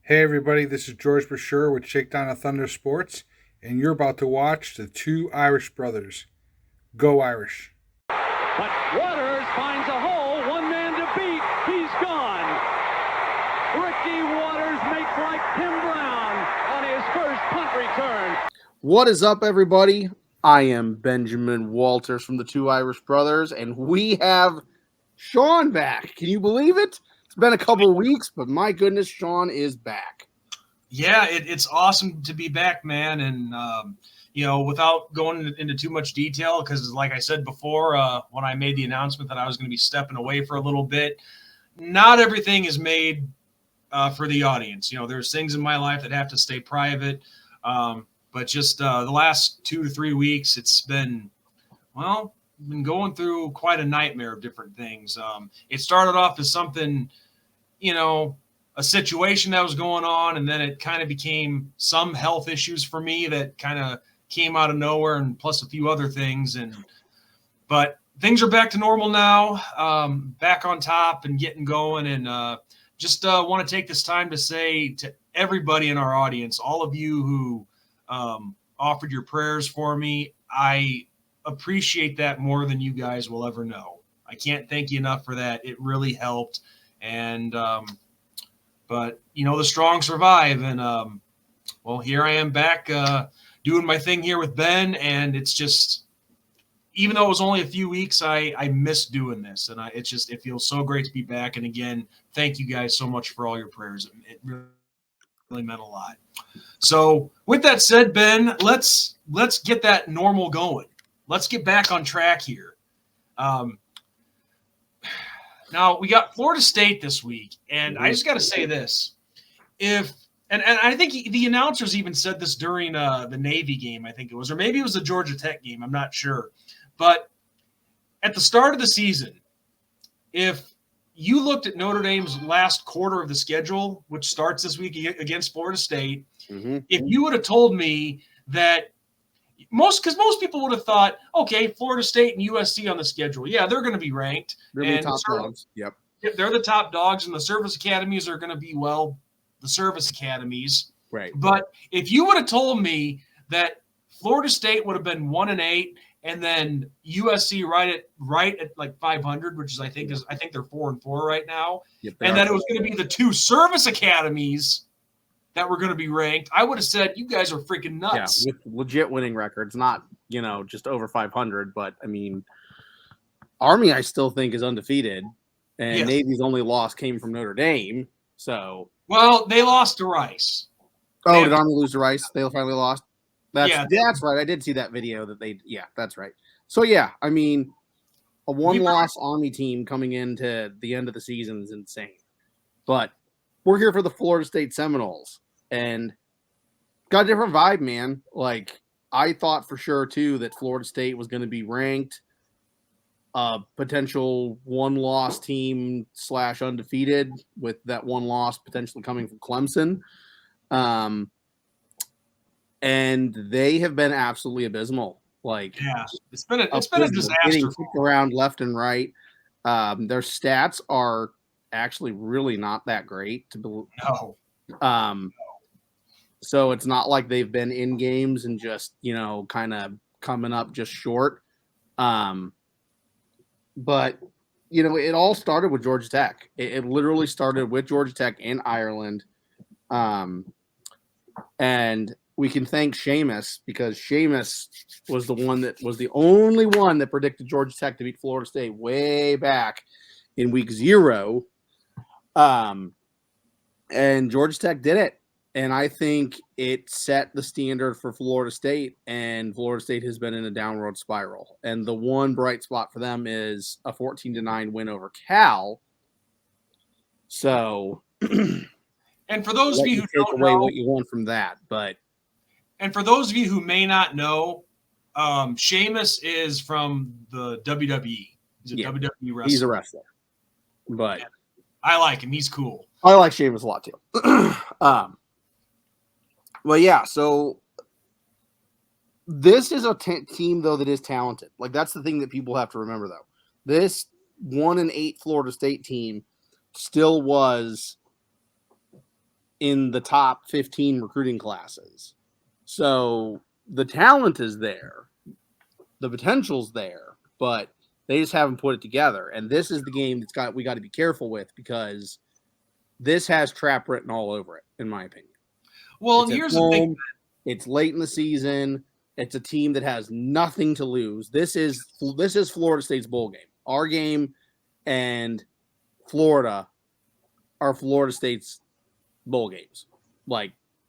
Hey everybody, this is George Brasher with Shakedown of Thunder Sports, and you're about to watch the two Irish brothers. Go Irish. But Waters finds a hole, one man to beat, he's gone. Ricky Waters makes like Tim Brown on his first punt return. What is up, everybody? I am Benjamin Walters from the Two Irish Brothers, and we have Sean back. Can you believe it? It's been a couple of weeks, but my goodness, Sean is back. Yeah, it's awesome to be back, man. And, without going into too much detail, because like I said before, when I made the announcement that I was going to be stepping away for a little bit, not everything is made for the audience. You know, there's things in my life that have to stay private. But just the last 2 to 3 weeks, it's been going through quite a nightmare of different things. It started off as something, a situation that was going on, and then it kind of became some health issues for me that kind of came out of nowhere, and plus a few other things. But things are back to normal now, back on top and getting going. And just want to take this time to say to everybody in our audience, all of you who offered your prayers for me, I appreciate that more than you guys will ever know. I can't thank you enough for that. It really helped. And, but the strong survive. And, here I am back, doing my thing here with Ben. And it's just, even though it was only a few weeks, I miss doing this. And it feels so great to be back. And again, thank you guys so much for all your prayers. It really meant a lot. So with that said, Ben, let's get that normal going. Let's get back on track here. Now we got Florida State this week, and I just got to say this: and I think the announcers even said this during the Navy game, I think it was, or maybe it was the Georgia Tech game. I'm not sure, but at the start of the season, if you looked at Notre Dame's last quarter of the schedule, which starts this week against Florida State, if you would have told me that most people would have thought, okay, Florida State and USC on the schedule, yeah, they're going to be ranked. They're the top dogs. Yep. They're the top dogs, and the service academies are going to be, the service academies. Right. But if you would have told me that Florida State would have been 1-8, and then USC right at like 500, which is I think they're 4-4 right now, and that it was going to be the two service academies that were going to be ranked, I would have said, you guys are freaking nuts. Yeah, with legit winning records, not, just over 500. But, I mean, Army, I still think, is undefeated. And yes. Navy's only loss came from Notre Dame. So. Well, they lost to Rice. Oh, did Army lose to Rice? They finally lost? That's right. I did see that video that's right. So, yeah, I mean, a one-loss Army team coming into the end of the season is insane. But we're here for the Florida State Seminoles. And got a different vibe, man. Like, I thought for sure, too, that Florida State was going to be ranked a potential one-loss team / undefeated, with that one loss potentially coming from Clemson. And they have been absolutely abysmal. Like, yeah, it's been a disaster. Getting kicked around left and right. Their stats are actually really not that great to believe. No. So it's not like they've been in games and just, kind of coming up just short. But, it all started with Georgia Tech. It literally started with Georgia Tech in Ireland. And we can thank Seamus, because Seamus was the only one that predicted Georgia Tech to beat Florida State way back in week 0. And Georgia Tech did it. And I think it set the standard for Florida State, and Florida State has been in a downward spiral. And the one bright spot for them is a 14-9 win over Cal. So, and for those of you who don't know what you want from that, and for those of you who may not know, Seamus is from the WWE. He's a WWE wrestler. He's a wrestler, but I like him. He's cool. I like Seamus a lot too. Well, yeah, so this is a team, though, that is talented. Like, that's the thing that people have to remember, though. This 1-8 Florida State team still was in the top 15 recruiting classes. So the talent is there, the potential's there, but they just haven't put it together. And this is the game we got to be careful with, because this has trap written all over it, in my opinion. Well, and here's the thing. It's late in the season. It's a team that has nothing to lose. This is Florida State's bowl game. Our game and Florida are Florida State's bowl games.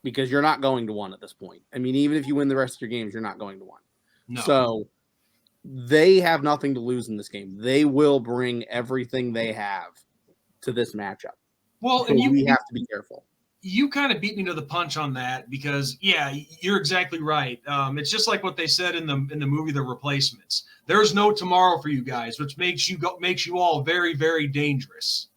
Because you're not going to one at this point. I mean, even if you win the rest of your games, you're not going to one. No. So they have nothing to lose in this game. They will bring everything they have to this matchup. Well, so we have to be careful. You kind of beat me to the punch on that, because you're exactly right. It's just like what they said in the movie The Replacements. There's no tomorrow for you guys, which makes you all very, very dangerous.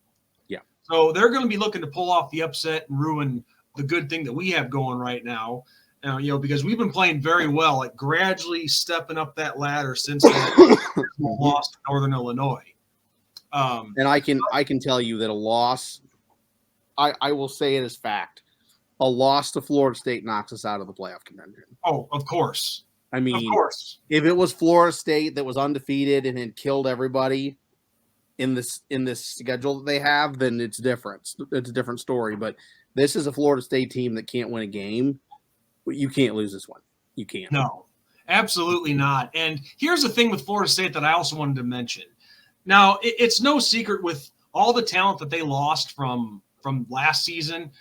Yeah. So they're going to be looking to pull off the upset and ruin the good thing that we have going right now. Because we've been playing very well at gradually stepping up that ladder since that loss to Northern Illinois. And I can tell you that a loss, I will say it as fact, a loss to Florida State knocks us out of the playoff contention. Oh, of course. I mean, of course. If it was Florida State that was undefeated and had killed everybody in this schedule that they have, then it's different. It's a different story. But this is a Florida State team that can't win a game. But you can't lose this one. You can't. No, absolutely not. And here's the thing with Florida State that I also wanted to mention. Now, it's no secret with all the talent that they lost from last season.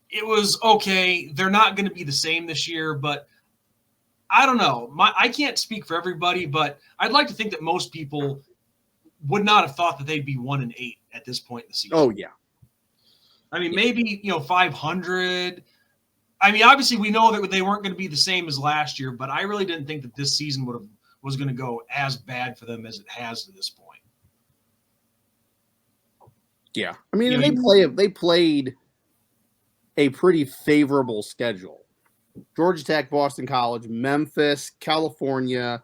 It was okay. They're not going to be the same this year, but I don't know. I can't speak for everybody, but I'd like to think that most people would not have thought that they'd be 1-8 at this point in the season. Oh, yeah. I mean, maybe, 500. I mean, obviously we know that they weren't going to be the same as last year, but I really didn't think that this season was going to go as bad for them as it has to this point. Yeah. I mean, they played a pretty favorable schedule. Georgia Tech, Boston College, Memphis, California,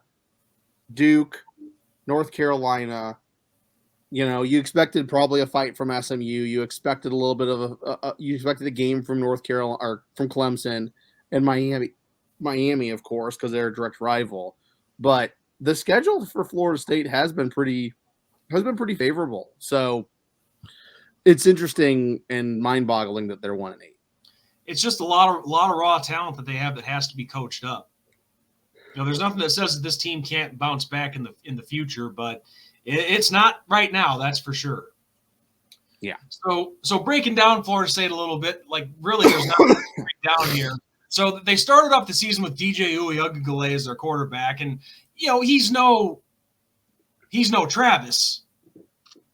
Duke, North Carolina. You expected probably a fight from SMU. You expected a little bit of you expected a game from North Carolina or from Clemson, and Miami, of course, because they're a direct rival. But the schedule for Florida State has been pretty favorable. So it's interesting and mind-boggling that they're 1-8. It's just a lot of raw talent that they have that has to be coached up. There's nothing that says that this team can't bounce back in the future, but it's not right now, that's for sure. Yeah. So breaking down Florida State a little bit, really there's nothing to break down here. So they started off the season with DJ Uiagalelei as their quarterback, and he's no Travis.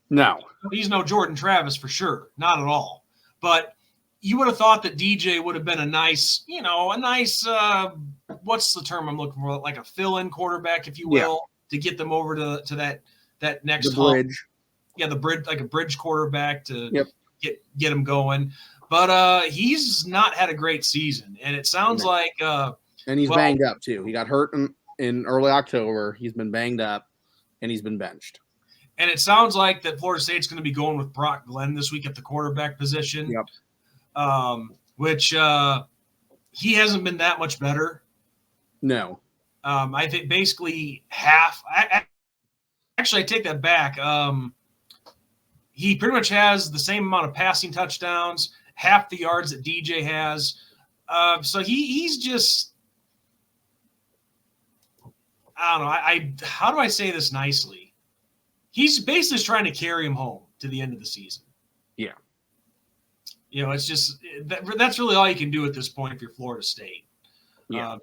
No. He's no Jordan Travis for sure, not at all. But you would have thought that DJ would have been a nice, what's the term I'm looking for? Like a fill-in quarterback, if you will, to get them over to that next bridge. Yeah, the bridge, like a bridge quarterback to get him going. But he's not had a great season, and it sounds like and he's banged up too. He got hurt in early October. He's been banged up, and he's been benched. And it sounds like that Florida State's going to be going with Brock Glenn this week at the quarterback position. Yep. Which he hasn't been that much better. No. I think basically half. Actually, I take that back. He pretty much has the same amount of passing touchdowns, half the yards that DJ has. So he's just, I don't know. How do I say this nicely? He's basically trying to carry him home to the end of the season. Yeah. It's just that's really all you can do at this point if you're Florida State. Yeah.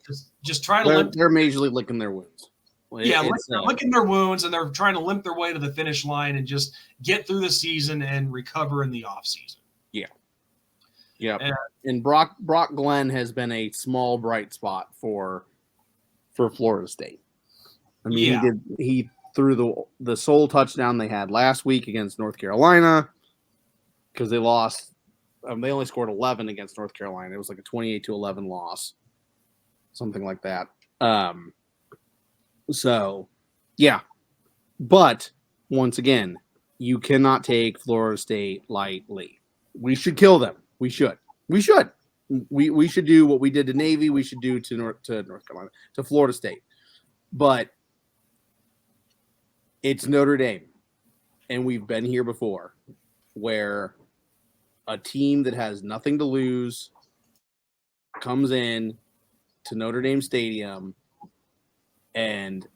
Just try to they're majorly licking their wounds. They're licking their wounds, and they're trying to limp their way to the finish line and just get through the season and recover in the offseason. Yeah. Yeah. And Brock Glenn has been a small bright spot for Florida State. I mean, he threw the sole touchdown they had last week against North Carolina because they lost. They only scored 11 against North Carolina. It was like a 28-11 loss, something like that. So, yeah. But once again, you cannot take Florida State lightly. We should kill them. We should. We should. We should do what we did to Navy. We should do to North Carolina, to Florida State. But it's Notre Dame, and we've been here before, where a team that has nothing to lose comes in to Notre Dame Stadium and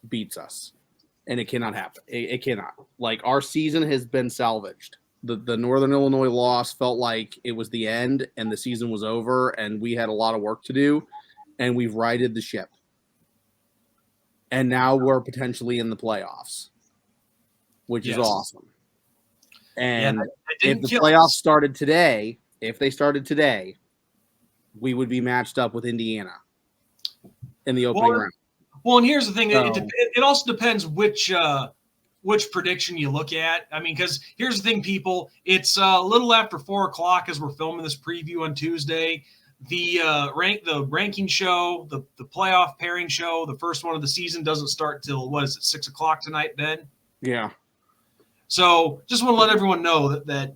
beats us. And it cannot happen. It cannot. Like, our season has been salvaged. The Northern Illinois loss felt like it was the end and the season was over and we had a lot of work to do, and we've righted the ship. And now we're potentially in the playoffs, which is awesome. And if the playoffs started today, we would be matched up with Indiana in the opening round. Well, and here's the thing. It also depends which prediction you look at. I mean, because here's the thing, people. It's a little after 4:00 as we're filming this preview on Tuesday. The ranking show, the playoff pairing show, the first one of the season doesn't start till, what is it, 6:00 tonight, Ben? Yeah. So just want to let everyone know that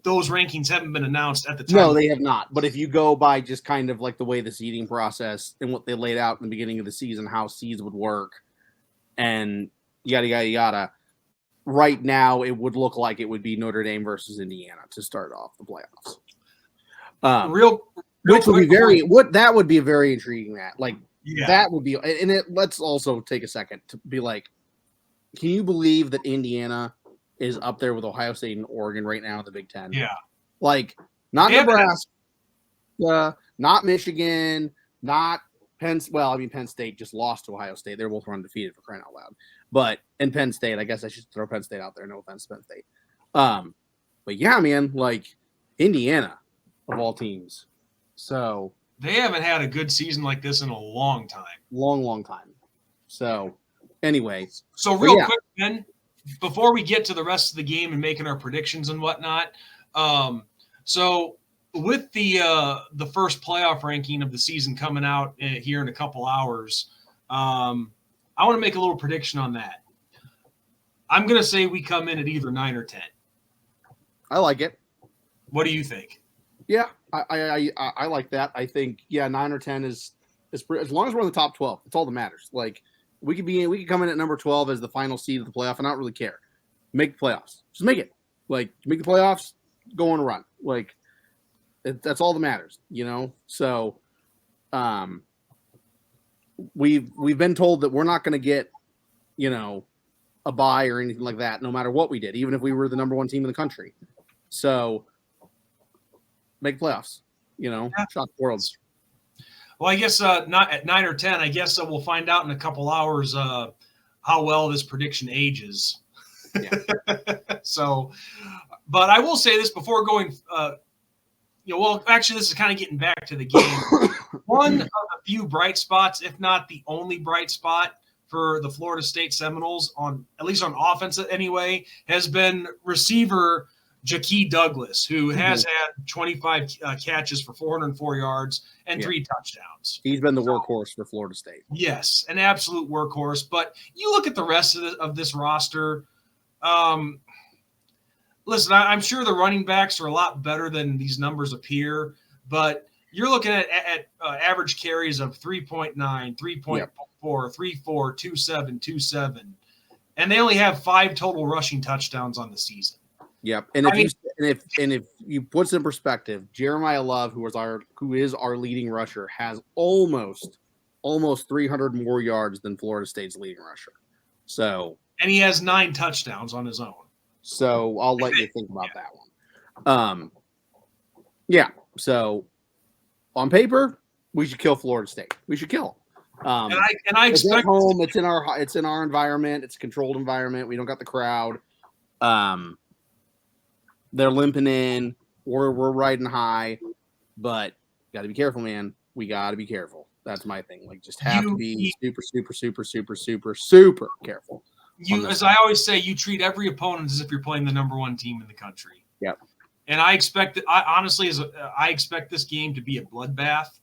those rankings haven't been announced at the time. No, they have not. But if you go by just kind of like the way the seeding process and what they laid out in the beginning of the season, how seeds would work, and yada, yada, yada, right now it would look like it would be Notre Dame versus Indiana to start off the playoffs. Which would be that would be a very intriguing that would be, and let's also take a second to be like, can you believe that Indiana is up there with Ohio State and Oregon right now in the Big Ten? Yeah. Like, not Nebraska, not Michigan, not Penn. Well, I mean, Penn State just lost to Ohio State. They're both undefeated, for crying out loud. But in Penn State, I guess I should throw Penn State out there. No offense to Penn State. But yeah, man, like Indiana of all teams. So they haven't had a good season like this in a long time. Long time. So anyway. So real quick, Ben, before we get to the rest of the game and making our predictions and whatnot, so with the first playoff ranking of the season coming out here in a couple hours, I want to make a little prediction on that. I'm going to say we come in at either 9 or 10. I like it. What do you think? Yeah, I like that. I think 9 or 10 is as long as we're in the top 12. It's all that matters. Like, we could come in at number 12 as the final seed of the playoff and not really care. Make the playoffs. Just make it. Like, make the playoffs, go on a run. Like, that's all that matters, you know? So, we've been told that we're not going to get, you know, a bye or anything like that, no matter what we did, even if we were the number one team in the country. So, make playoffs, you know, shock the world. Well, I guess not at 9 or 10. I guess we'll find out in a couple hours how well this prediction ages. Yeah. So, but I will say this before going. Well, actually, this is kind of getting back to the game. One of the few bright spots, if not the only bright spot for the Florida State Seminoles, at least on offense anyway, has been receiver Jaquie Douglas, who has had 25 catches for 404 yards and 3 touchdowns. He's been the workhorse for Florida State. Yes, an absolute workhorse. But you look at the rest of this roster. Listen, I'm sure the running backs are a lot better than these numbers appear, but you're looking at average carries of 3.9, 3.4, 3.4, 2.7, 2.7, and they only have 5 total rushing touchdowns on the season. Yep, and if you put this in perspective, Jeremiah Love, who is our leading rusher, has almost 300 more yards than Florida State's leading rusher. So, and he has 9 touchdowns on his own. So I'll let you think about that one. Yeah. So on paper, we should kill Florida State. We should kill them. And I expect it's at home. It's in our environment. It's a controlled environment. We don't got the crowd. They're limping in. We're riding high, but got to be careful, man. We got to be careful. That's my thing. Like, just have to be super, super, super, super, super, super careful. As I always say, you treat every opponent as if you're playing the number 1 team in the country. Yep. And I expect I expect this game to be a bloodbath.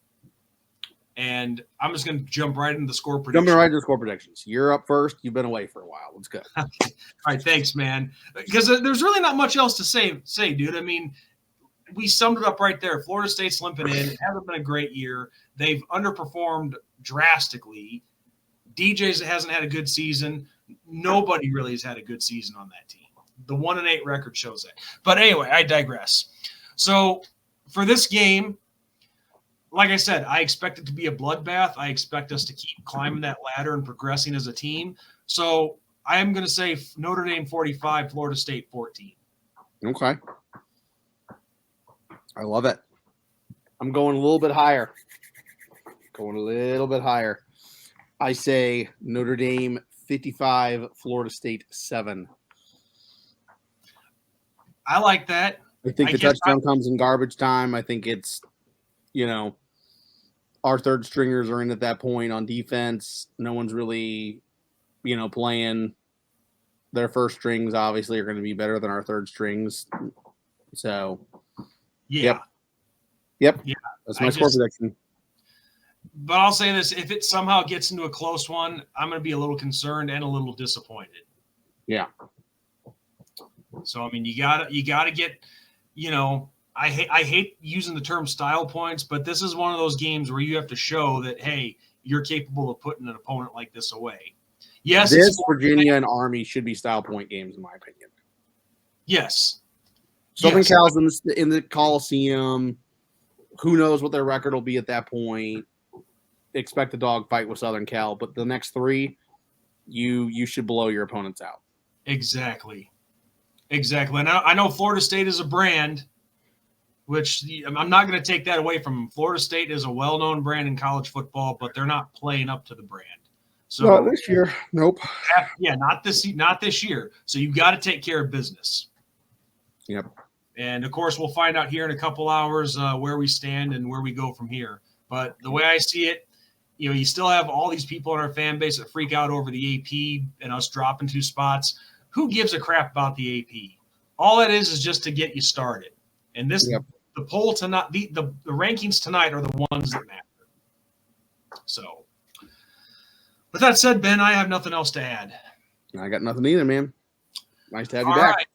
And I'm just going to jump right into the score predictions. Jumping right into the score predictions. You're up first. You've been away for a while. Let's go. All right, thanks, man. Because there's really not much else to say, dude. I mean, we summed it up right there. Florida State's limping in. It hasn't been a great year. They've underperformed drastically. DJ's hasn't had a good season. Nobody really has had a good season on that team. The 1-8 record shows that. But anyway, I digress. So for this game, like I said, I expect it to be a bloodbath. I expect us to keep climbing that ladder and progressing as a team. So I am going to say Notre Dame 45, Florida State 14. Okay. I love it. I'm going a little bit higher. I say Notre Dame 55, Florida State 7. I like that. I think the touchdown comes in garbage time. I think it's, our third stringers are in at that point on defense. No one's really, playing. Their first strings obviously are going to be better than our third strings. So, yeah. Yep. Yeah. That's my score prediction. But I'll say this, if it somehow gets into a close one, I'm going to be a little concerned and a little disappointed. Yeah. So, I mean, you gotta get, I hate using the term style points, but this is one of those games where you have to show that, hey, you're capable of putting an opponent like this away. Yes. This Virginia and Army should be style point games, in my opinion. Yes. Southern Cal's in the Coliseum. Who knows what their record will be at that point. Expect a dogfight with Southern Cal, but the next three, you should blow your opponents out. Exactly. And I know Florida State is a brand, which I'm not going to take that away from them. Florida State is a well-known brand in college football, but they're not playing up to the brand. So not this year. Nope. Yeah, not this year. So you've got to take care of business. Yep. And of course, we'll find out here in a couple hours where we stand and where we go from here. But the way I see it, you still have all these people in our fan base that freak out over the AP and us dropping 2 spots. Who gives a crap about the AP? All it is just to get you started. And this, the poll tonight, the rankings tonight are the ones that matter. So, with that said, Ben, I have nothing else to add. I got nothing either, man. Nice to have you all back. Right.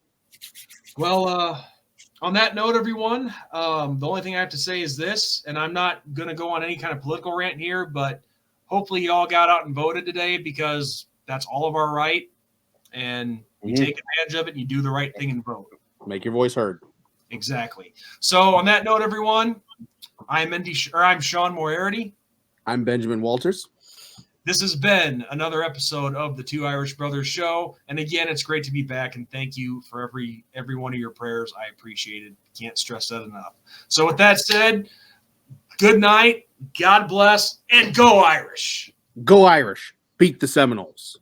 Well, on that note, everyone, the only thing I have to say is this, and I'm not going to go on any kind of political rant here, but hopefully you all got out and voted today because that's all of our right. And you take advantage of it and you do the right thing and vote. Make your voice heard. Exactly. So on that note, everyone, I'm Sean Moriarty. I'm Benjamin Walters. This has been another episode of the Two Irish Brothers Show. And again, it's great to be back. And thank you for every one of your prayers. I appreciate it. Can't stress that enough. So with that said, good night. God bless and go Irish. Go Irish. Beat the Seminoles.